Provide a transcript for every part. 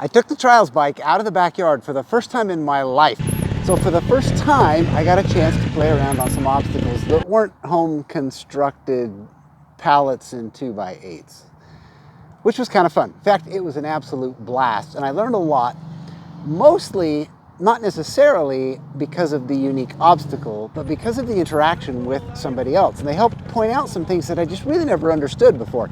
I took the trials bike out of the backyard for the first time in my life. So for the first time, I got a chance to play around on some obstacles that weren't home constructed pallets and 2x8s, which was kind of fun. In fact, it was an absolute blast, and I learned a lot, mostly not necessarily because of the unique obstacle, but because of the interaction with somebody else. And they helped point out some things that I just really never understood before.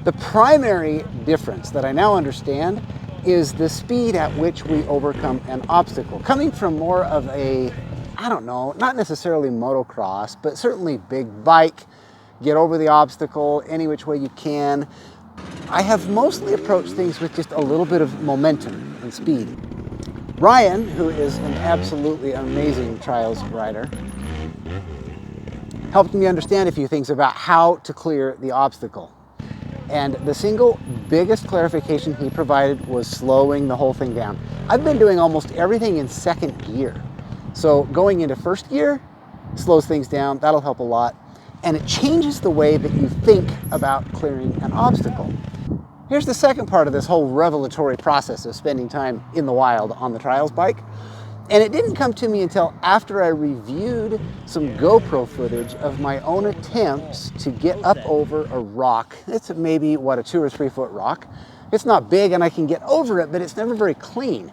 The primary difference that I now understand is the speed at which we overcome an obstacle. Coming from more of a, I don't know, not necessarily motocross, but certainly big bike, get over the obstacle any which way you can. I have mostly approached things with just a little bit of momentum and speed. Ryan, who is an absolutely amazing trials rider, helped me understand a few things about how to clear the obstacle. And the single biggest clarification he provided was slowing the whole thing down. I've been doing almost everything in second gear. So going into first gear slows things down, that'll help a lot. And it changes the way that you think about clearing an obstacle. Here's the second part of this whole revelatory process of spending time in the wild on the trials bike. And it didn't come to me until after I reviewed some GoPro footage of my own attempts to get up over a rock. It's maybe, what, a 2 or 3 foot rock. It's not big and I can get over it, but it's never very clean,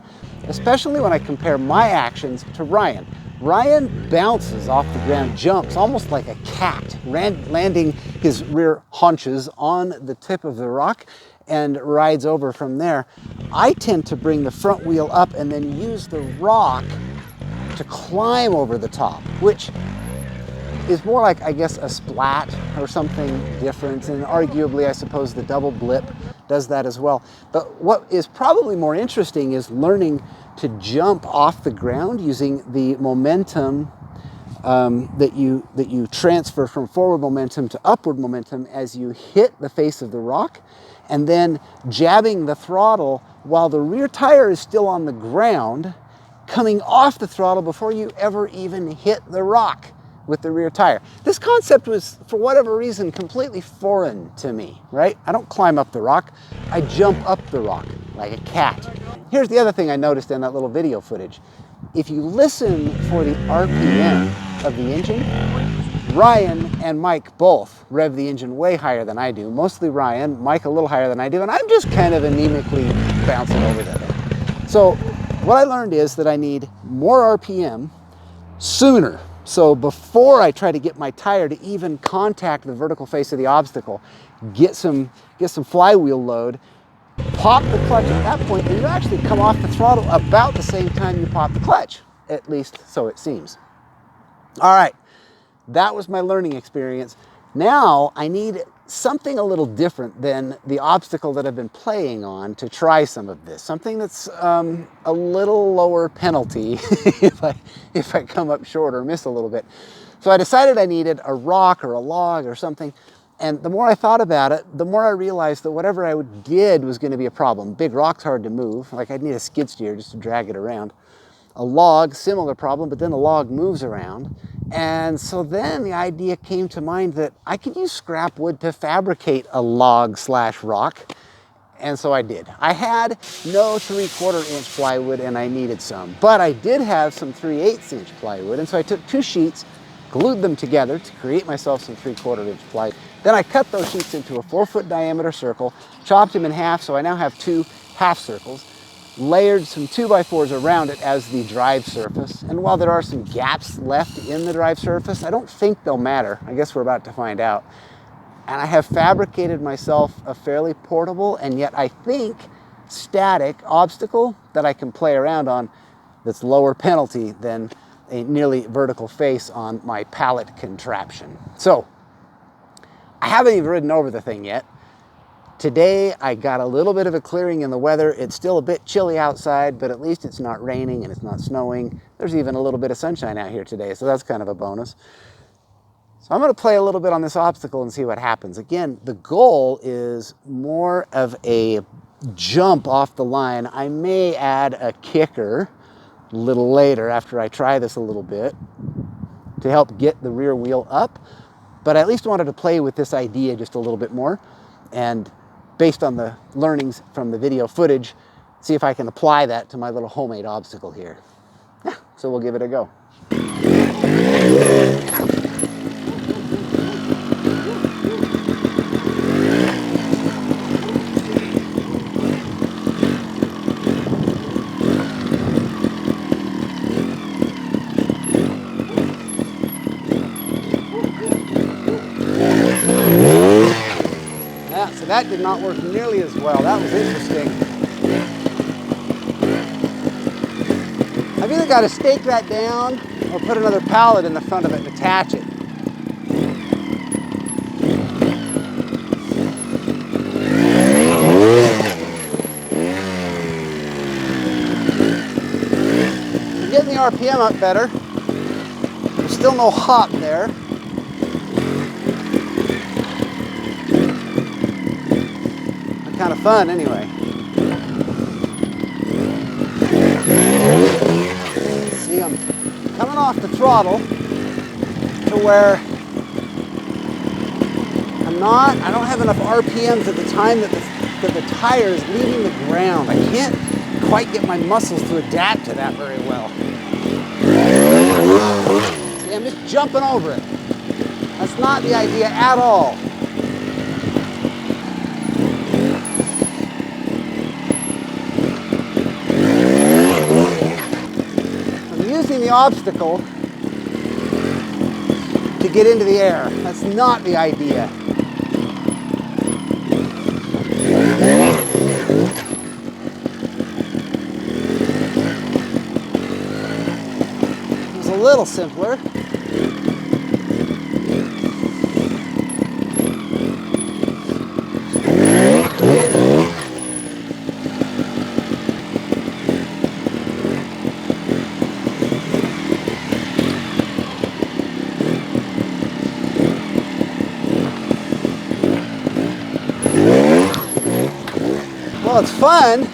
especially when I compare my actions to Ryan. Ryan bounces off the ground, jumps almost like a cat, landing his rear haunches on the tip of the rock and rides over from there. I tend to bring the front wheel up and then use the rock to climb over the top, which is more like, I guess, a splat or something different. And arguably, I suppose the double blip does that as well. But what is probably more interesting is learning to jump off the ground using the momentum that you transfer from forward momentum to upward momentum as you hit the face of the rock, and then jabbing the throttle while the rear tire is still on the ground, coming off the throttle before you ever even hit the rock with the rear tire. This concept was, for whatever reason, completely foreign to me, right? I don't climb up the rock, I jump up the rock like a cat. Here's the other thing I noticed in that little video footage. If you listen for the RPM of the engine, Ryan and Mike both rev the engine way higher than I do. Mostly Ryan, Mike a little higher than I do, and I'm just kind of anemically bouncing over that. So what I learned is that I need more RPM sooner. So before I try to get my tire to even contact the vertical face of the obstacle, get some flywheel load, pop the clutch at that point, and you actually come off the throttle about the same time you pop the clutch, at least so it seems. All right, that was my learning experience. Now I need something a little different than the obstacle that I've been playing on to try some of this. Something that's a little lower penalty if I come up short or miss a little bit. So I decided I needed a rock or a log or something. And the more I thought about it, the more I realized that whatever I did was going to be a problem. Big rock's hard to move. Like I'd need a skid steer just to drag it around. A log, similar problem, but then the log moves around. And so then the idea came to mind that I could use scrap wood to fabricate a log/rock. And so I did. I had no 3/4 inch plywood and I needed some, but I did have some 3/8 inch plywood. And so I took 2 sheets, glued them together to create myself some 3/4 inch plywood. Then I cut those sheets into a 4-foot diameter circle, chopped them in half, so I now have 2 half circles, layered some 2x4s around it as the drive surface. And while there are some gaps left in the drive surface, I don't think they'll matter. I guess we're about to find out. And I have fabricated myself a fairly portable and yet I think static obstacle that I can play around on that's lower penalty than a nearly vertical face on my pallet contraption. So I haven't even ridden over the thing yet. Today I got a little bit of a clearing in the weather. It's still a bit chilly outside, but at least it's not raining and it's not snowing. There's even a little bit of sunshine out here today, so that's kind of a bonus. So I'm going to play a little bit on this obstacle and see what happens. Again, the goal is more of a jump off the line. I may add a kicker a little later after I try this a little bit to help get the rear wheel up, but I at least wanted to play with this idea just a little bit more. And based on the learnings from the video footage, see if I can apply that to my little homemade obstacle here. Yeah, so we'll give it a go. Yeah, so that did not work nearly as well. That was interesting. I've either got to stake that down or put another pallet in the front of it and attach it. I'm getting the RPM up better. There's still no hop there. Kind of fun anyway. See, I'm coming off the throttle to where I don't have enough RPMs at the time that the tire is leaving the ground. I can't quite get my muscles to adapt to that very well. See, I'm just jumping over it. That's not the idea at all. Using the obstacle to get into the air. That's not the idea. It was a little simpler. Well, it's fun,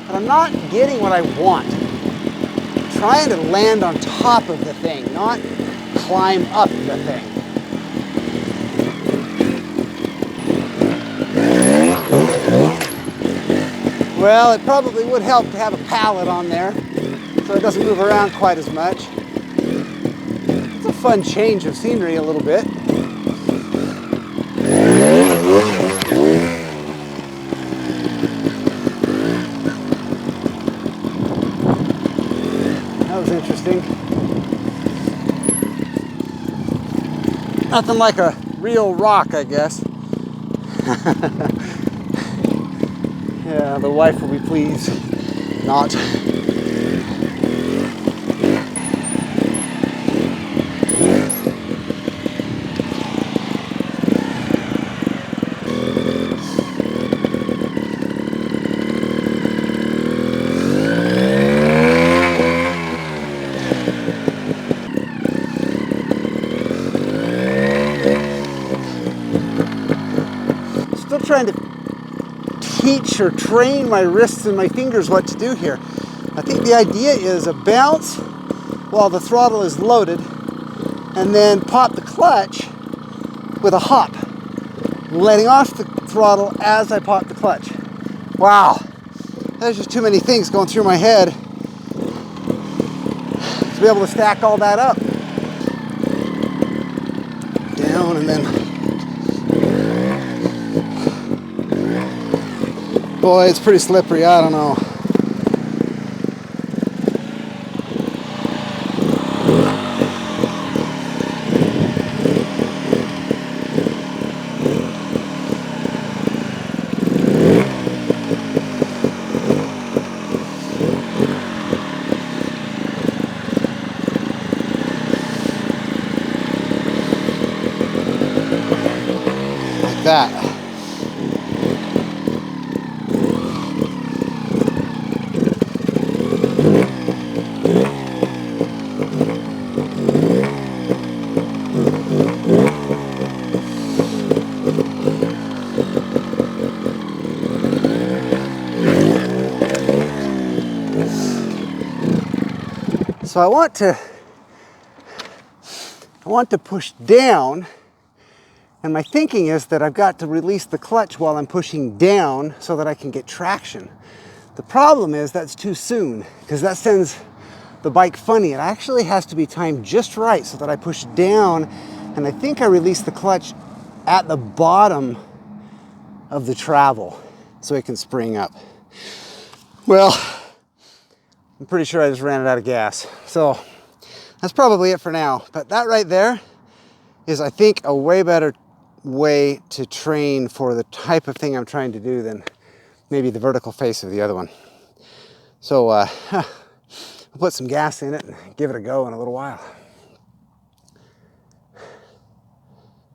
but I'm not getting what I want. I'm trying to land on top of the thing, not climb up the thing. Well, it probably would help to have a pallet on there so it doesn't move around quite as much. It's a fun change of scenery a little bit. That was interesting. Nothing like a real rock, I guess. Yeah, the wife will be pleased. Not. Still trying to teach or train my wrists and my fingers what to do here. I think the idea is a bounce while the throttle is loaded and then pop the clutch with a hop, letting off the throttle as I pop the clutch. Wow, there's just too many things going through my head to be able to stack all that up. Down and then boy, it's pretty slippery, I don't know. Like that. So I want to push down, and my thinking is that I've got to release the clutch while I'm pushing down so that I can get traction. The problem is that's too soon, because that sends the bike funny. It actually has to be timed just right so that I push down, and I think I release the clutch at the bottom of the travel so it can spring up. Well, I'm pretty sure I just ran it out of gas. So that's probably it for now. But that right there is, I think, a way better way to train for the type of thing I'm trying to do than maybe the vertical face of the other one. So I'll put some gas in it and give it a go in a little while.